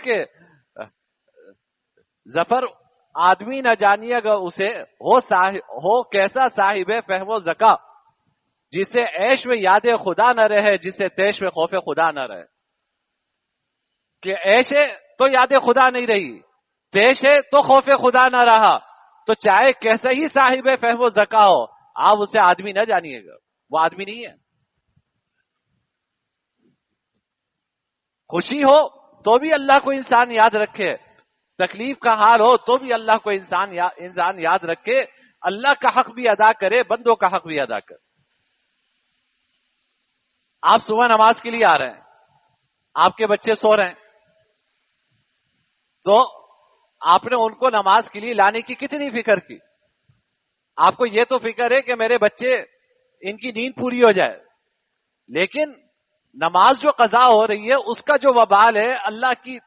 کہ ظفر آدمی نہ جانیے گا اسے ہو کیسا صاحب فہم و ذکا، جسے عیش میں یاد خدا نہ رہے، جسے تیش میں خوف خدا نہ رہے. کہ عیش ہے تو یاد خدا نہیں رہی، تیش ہے تو خوف خدا نہ رہا، تو چاہے کیسا ہی صاحب فہم و ذکا ہو، آپ اسے آدمی نہ جانیے گا، وہ آدمی نہیں ہے. خوشی ہو تو بھی اللہ کو انسان یاد رکھے، تکلیف کا حال ہو تو بھی اللہ کو انسان یاد رکھے، اللہ کا حق بھی ادا کرے، بندوں کا حق بھی ادا کرے. آپ صبح نماز کے لیے آ رہے ہیں، آپ کے بچے سو رہے ہیں، تو آپ نے ان کو نماز کے لیے لانے کی کتنی فکر کی؟ آپ کو یہ تو فکر ہے کہ میرے بچے ان کی نیند پوری ہو جائے، لیکن نماز جو قضا ہو رہی ہے اس کا جو وبال ہے اللہ کی